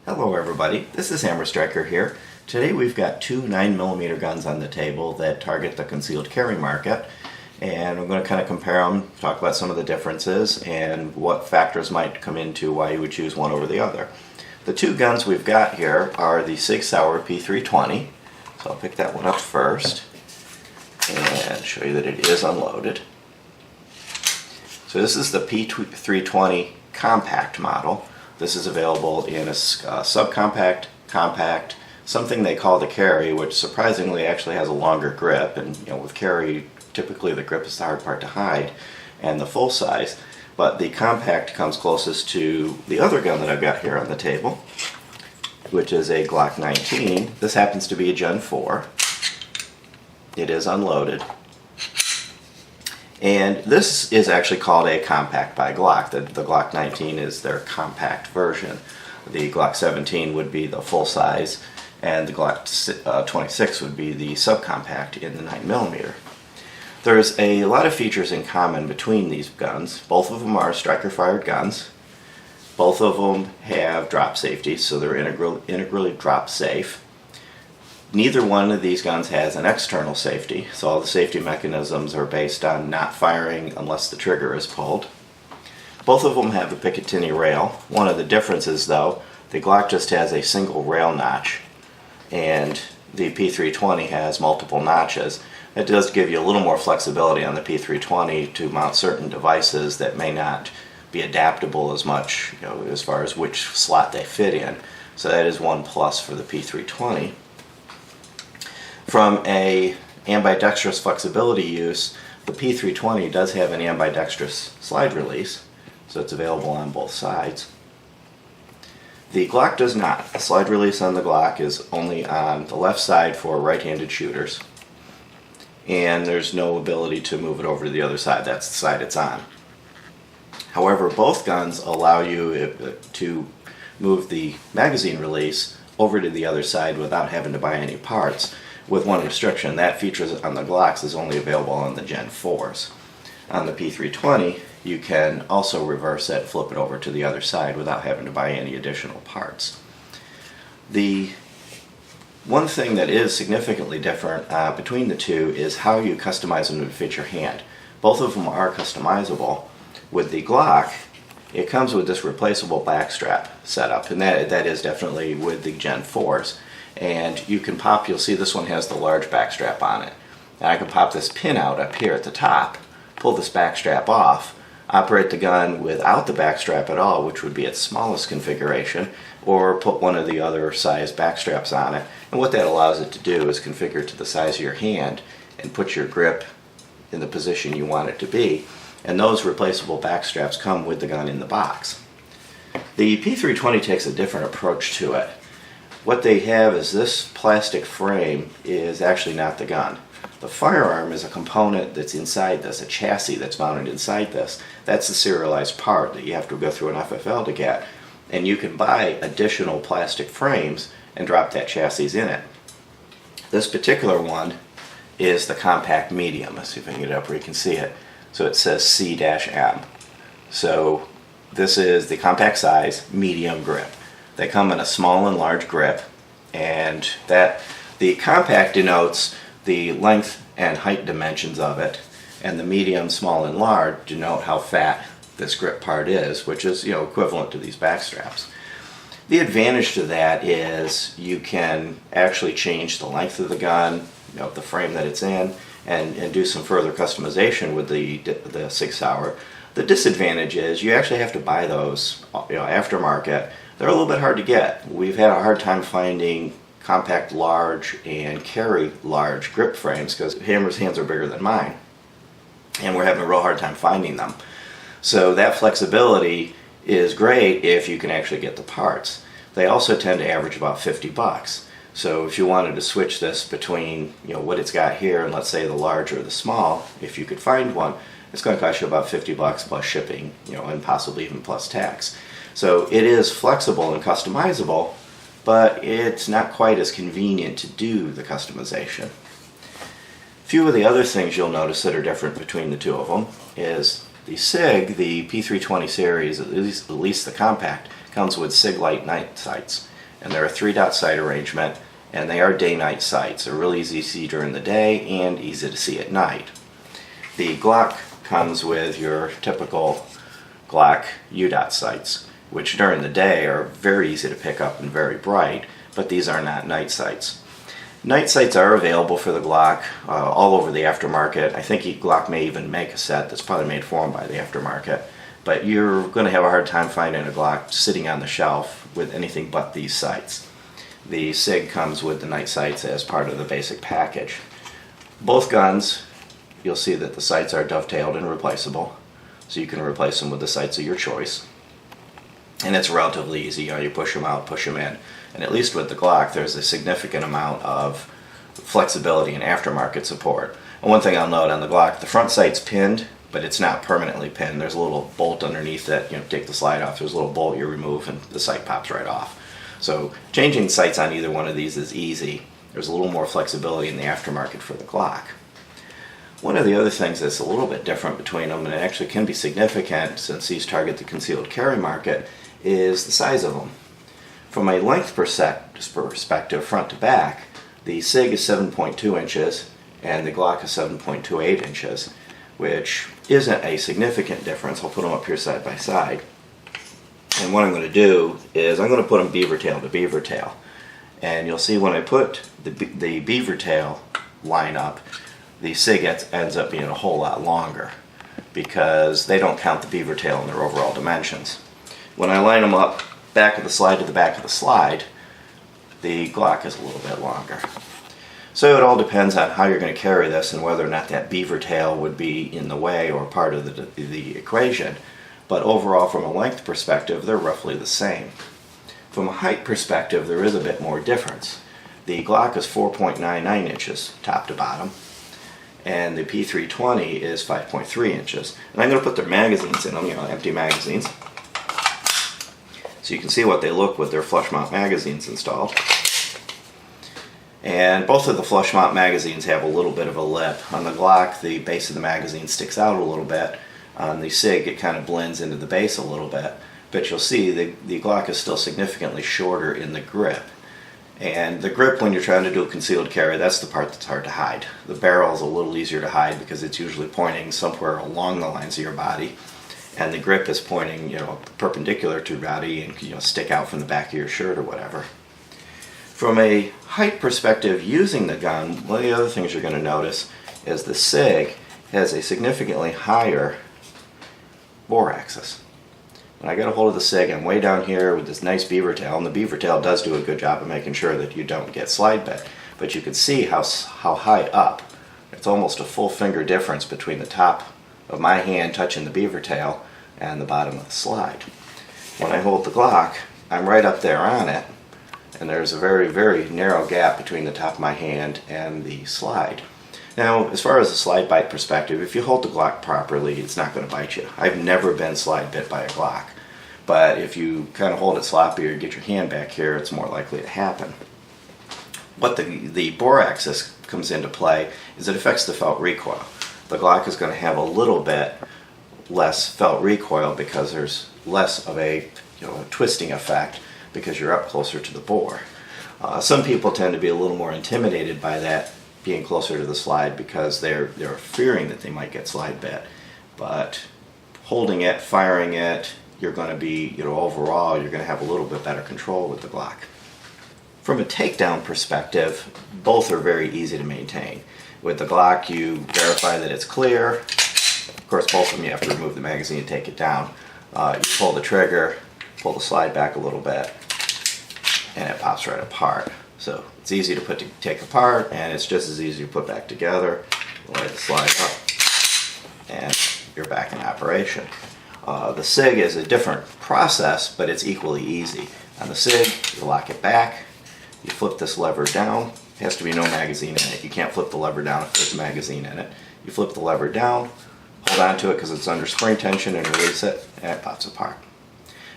Hello everybody, this is Hammer Striker here. Today we've got two 9mm guns on the table that target the concealed carry market, and we're going to kind of compare them, talk about some of the differences and what factors might come into why you would choose one over the other. The two guns we've got here are the SIG P320, so I'll pick that one up first and show you that it is unloaded. So this is the P320 compact model. This is available in a subcompact, compact, something they call the carry, which surprisingly actually has a longer grip, and with carry typically the grip is the hard part to hide, and the full size, but the compact comes closest to the other gun that I've got here on the table, which is a Glock 19. This happens to be a Gen 4. It is unloaded. And this is actually called a compact by Glock. The Glock 19 is their compact version. The Glock 17 would be the full size, and the Glock 26 would be the subcompact in the 9mm. There's a lot of features in common between these guns. Both of them are striker-fired guns. Both of them have drop safety, so they're integrally drop safe. Neither one of these guns has an external safety, so all the safety mechanisms are based on not firing unless the trigger is pulled. Both of them have a Picatinny rail. One of the differences though, the Glock just has a single rail notch, and the P320 has multiple notches. It does give you a little more flexibility on the P320 to mount certain devices that may not be adaptable as much, as far as which slot they fit in. So that is one plus for the P320. From a ambidextrous flexibility use, the P320 does have an ambidextrous slide release, so it's available on both sides. The Glock does not. The slide release on the Glock is only on the left side for right-handed shooters, and there's no ability to move it over to the other side. That's the side it's on. However, both guns allow you to move the magazine release over to the other side without having to buy any parts, with one restriction. That feature on the Glocks is only available on the Gen 4s. On the P320, you can also reverse it, flip it over to the other side without having to buy any additional parts. The one thing that is significantly different between the two is how you customize them to fit your hand. Both of them are customizable. With the Glock, it comes with this replaceable backstrap setup, and that is definitely with the Gen 4s. And you can pop, you'll see this one has the large backstrap on it. And I can pop this pin out up here at the top, pull this backstrap off, operate the gun without the backstrap at all, which would be its smallest configuration, or put one of the other size backstraps on it. And what that allows it to do is configure to the size of your hand and put your grip in the position you want it to be. And those replaceable backstraps come with the gun in the box. The P320 takes a different approach to it. What they have is this plastic frame is actually not the gun. The firearm is a component that's inside this, a chassis that's mounted inside this. That's the serialized part that you have to go through an FFL to get. And you can buy additional plastic frames and drop that chassis in it. This particular one is the compact medium. Let's see if I can get it up where you can see it. So it says C-M. So this is the compact size, medium grip. They come in a small and large grip, and that the compact denotes the length and height dimensions of it, and the medium, small, and large denote how fat this grip part is, which is equivalent to these back straps. The advantage to that is you can actually change the length of the gun, the frame that it's in, and do some further customization with the SIG Sauer. The disadvantage is you actually have to buy those aftermarket. They're a little bit hard to get. We've had a hard time finding compact large and carry large grip frames because Hammer's hands are bigger than mine, and we're having a real hard time finding them. So that flexibility is great if you can actually get the parts. They also tend to average about 50 bucks. So if you wanted to switch this between what it's got here and let's say the large or the small, if you could find one, it's going to cost you about 50 bucks plus shipping, and possibly even plus tax. So it is flexible and customizable, but it's not quite as convenient to do the customization. A few of the other things you'll notice that are different between the two of them is the SIG, the P320 series, at least the compact, comes with SIG Light night sights. and they're a 3-dot sight arrangement, and they are day-night sights. They're really easy to see during the day and easy to see at night. The Glock comes with your typical Glock U-dot sights, which during the day are very easy to pick up and very bright, but these are not night sights. Night sights are available for the Glock all over the aftermarket. I think Glock may even make a set that's probably made for them by the aftermarket, but you're going to have a hard time finding a Glock sitting on the shelf with anything but these sights. The SIG comes with the night sights as part of the basic package. Both guns, you'll see that the sights are dovetailed and replaceable, so you can replace them with the sights of your choice. And it's relatively easy. You push them out, push them in. And at least with the Glock, there's a significant amount of flexibility and aftermarket support. And one thing I'll note on the Glock, the front sight's pinned, but it's not permanently pinned. There's a little bolt underneath that, take the slide off, there's a little bolt you remove and the sight pops right off. So changing sights on either one of these is easy. There's a little more flexibility in the aftermarket for the Glock. One of the other things that's a little bit different between them, and it actually can be significant since these target the concealed carry market, is the size of them. From a length perspective, front to back, the SIG is 7.2 inches and the Glock is 7.28 inches, which isn't a significant difference. I'll put them up here side by side. And what I'm going to do is I'm going to put them beaver tail to beaver tail. And you'll see when I put the beaver tail line up, the SIG ends up being a whole lot longer because they don't count the beaver tail in their overall dimensions. When I line them up back of the slide to the back of the slide, the Glock is a little bit longer. So it all depends on how you're going to carry this and whether or not that beaver tail would be in the way or part of the equation. But overall, from a length perspective, they're roughly the same. From a height perspective, there is a bit more difference. The Glock is 4.99 inches top to bottom, and the P320 is 5.3 inches. And I'm going to put their magazines in them, empty magazines, so you can see what they look with their flush mount magazines installed. And both of the flush mount magazines have a little bit of a lip. On the Glock, the base of the magazine sticks out a little bit. On the SIG, it kind of blends into the base a little bit. But you'll see the Glock is still significantly shorter in the grip. And the grip, when you're trying to do a concealed carry, that's the part that's hard to hide. The barrel is a little easier to hide because it's usually pointing somewhere along the lines of your body. And the grip is pointing, perpendicular to your body and, stick out from the back of your shirt or whatever. From a height perspective, using the gun, one of the other things you're going to notice is the SIG has a significantly higher bore axis. When I get a hold of the SIG, I'm way down here with this nice beaver tail, and the beaver tail does do a good job of making sure that you don't get slide bit. But you can see how high up. It's almost a full finger difference between the top of my hand touching the beaver tail and the bottom of the slide. When I hold the Glock, I'm right up there on it, and there's a very, very narrow gap between the top of my hand and the slide. Now, as far as the slide bite perspective, if you hold the Glock properly, it's not going to bite you. I've never been slide bit by a Glock, but if you kind of hold it sloppy or get your hand back here, it's more likely to happen. What the bore axis comes into play is it affects the felt recoil. The Glock is going to have a little bit less felt recoil because there's less of a twisting effect because you're up closer to the bore. Some people tend to be a little more intimidated by that being closer to the slide because they're fearing that they might get slide bit. But holding it, firing it, you're going to be, overall, you're going to have a little bit better control with the Glock. From a takedown perspective, both are very easy to maintain. With the Glock, you verify that it's clear. Of course, both of them you have to remove the magazine and take it down. You pull the trigger, pull the slide back a little bit, and it pops right apart. So it's easy to take apart, and it's just as easy to put back together. Lay the slide up, and you're back in operation. The SIG is a different process, but it's equally easy. On the SIG, you lock it back, you flip this lever down. There has to be no magazine in it. You can't flip the lever down if there's a magazine in it. You flip the lever down, hold on to it because it's under spring tension, and release it, and it pops apart.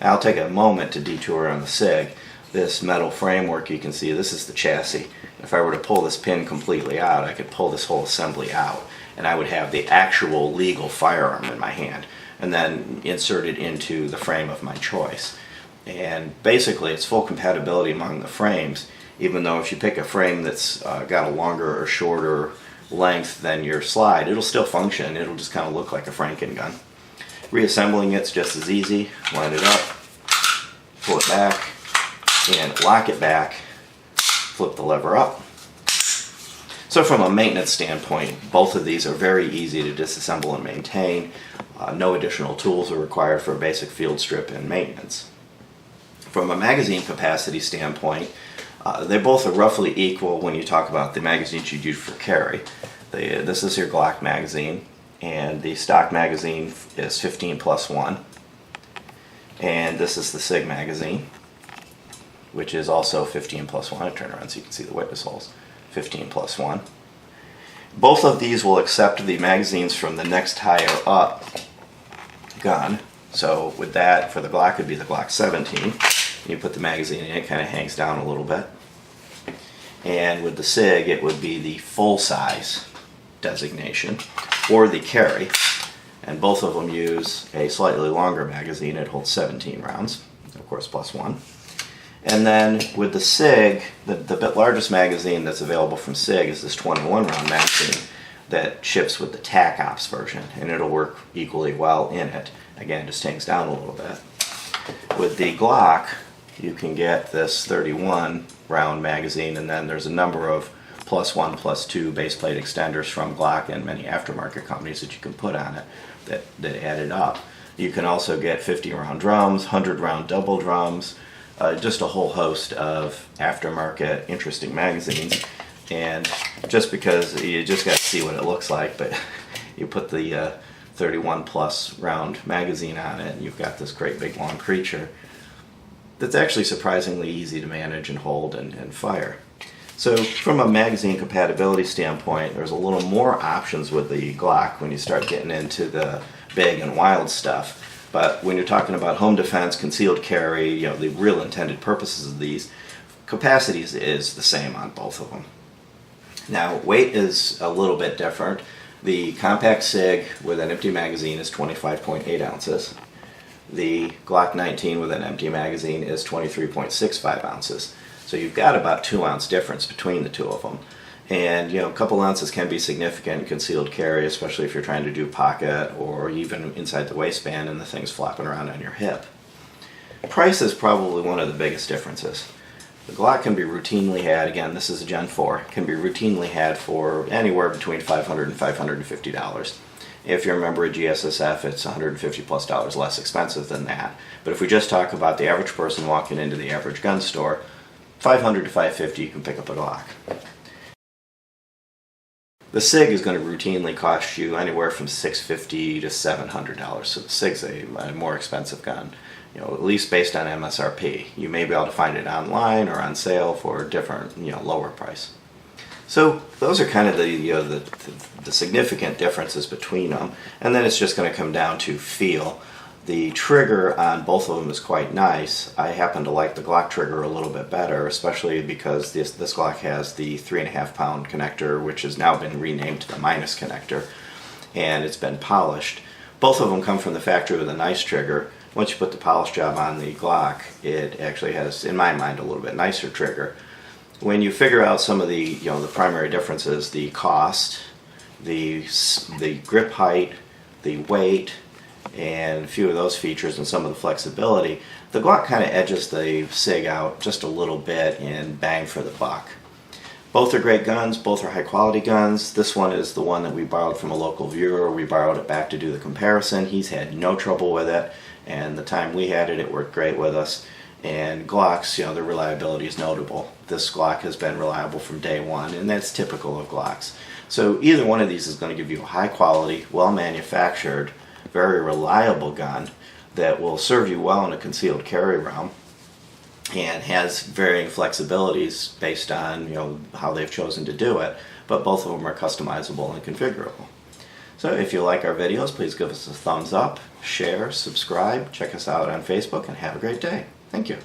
Now I'll take a moment to detour on the SIG. This metal framework, you can see this is the chassis. If I were to pull this pin completely out, I could pull this whole assembly out, and I would have the actual legal firearm in my hand and then insert it into the frame of my choice. And basically it's full compatibility among the frames, even though if you pick a frame that's got a longer or shorter length than your slide, it'll still function. It'll just kind of look like a Franken gun. Reassembling it's just as easy. Line it up, pull it back, and lock it back, flip the lever up. So from a maintenance standpoint, both of these are very easy to disassemble and maintain. No additional tools are required for a basic field strip and maintenance. From a magazine capacity standpoint, they both are roughly equal when you talk about the magazines you'd use for carry. This is your Glock magazine, and the stock magazine is 15+1. And this is the SIG magazine, which is also 15+1. I turn around so you can see the witness holes. 15+1. Both of these will accept the magazines from the next higher up gun. So with that, for the Glock, it would be the Glock 17. You put the magazine in, it kind of hangs down a little bit. And with the SIG, it would be the full size designation, or the carry. And both of them use a slightly longer magazine. It holds 17 rounds, of course, +1. And then with the SIG, the bit largest magazine that's available from SIG is this 21 round magazine that ships with the TACOPS version, and it'll work equally well in it. Again, it just hangs down a little bit. With the Glock, you can get this 31 round magazine, and then there's a number of +1, +2 base plate extenders from Glock and many aftermarket companies that you can put on it that add it up. You can also get 50 round drums, 100 round double drums, just a whole host of aftermarket interesting magazines. And just because you just got to see what it looks like, but you put the 31+ round magazine on it and you've got this great big long creature that's actually surprisingly easy to manage and hold and fire. So from a magazine compatibility standpoint, there's a little more options with the Glock when you start getting into the big and wild stuff. But when you're talking about home defense, concealed carry, you know, the real intended purposes of these, capacities is the same on both of them. Now, weight is a little bit different. The compact SIG with an empty magazine is 25.8 ounces. The Glock 19 with an empty magazine is 23.65 ounces. So you've got about 2 ounce difference between the two of them. And you know, a couple ounces can be significant in concealed carry, especially if you're trying to do pocket or even inside the waistband and the thing's flopping around on your hip. Price is probably one of the biggest differences. The Glock can be routinely had, again this is a Gen 4, can be routinely had for anywhere between $500 and $550. If you're a member of GSSF, it's $150+ less expensive than that. But if we just talk about the average person walking into the average gun store, $500 to $550 you can pick up a Glock. The SIG is going to routinely cost you anywhere from $650 to $700. So the SIG's a more expensive gun, you know, at least based on MSRP. You may be able to find it online or on sale for a different, you know, lower price. So those are kind of the significant differences between them. And then it's just going to come down to feel. The trigger on both of them is quite nice. I happen to like the Glock trigger a little bit better, especially because this Glock has the 3.5 pound connector, which has now been renamed to the minus connector, and it's been polished. Both of them come from the factory with a nice trigger. Once you put the polish job on the Glock, it actually has, in my mind, a little bit nicer trigger. When you figure out some of the, you know, the primary differences, the cost, the grip height, the weight, and a few of those features and some of the flexibility, the Glock kind of edges the SIG out just a little bit in bang for the buck. Both are great guns, both are high quality guns. This one is the one that we borrowed from a local viewer. We borrowed it back to do the comparison. He's had no trouble with it, and the time we had it, it worked great with us. And Glocks, you know, their reliability is notable. This Glock has been reliable from day one, and that's typical of Glocks. So either one of these is going to give you a high quality, well manufactured, very reliable gun that will serve you well in a concealed carry realm and has varying flexibilities based on, you know, how they've chosen to do it, but both of them are customizable and configurable. So if you like our videos, please give us a thumbs up, share, subscribe, check us out on Facebook, and have a great day. Thank you.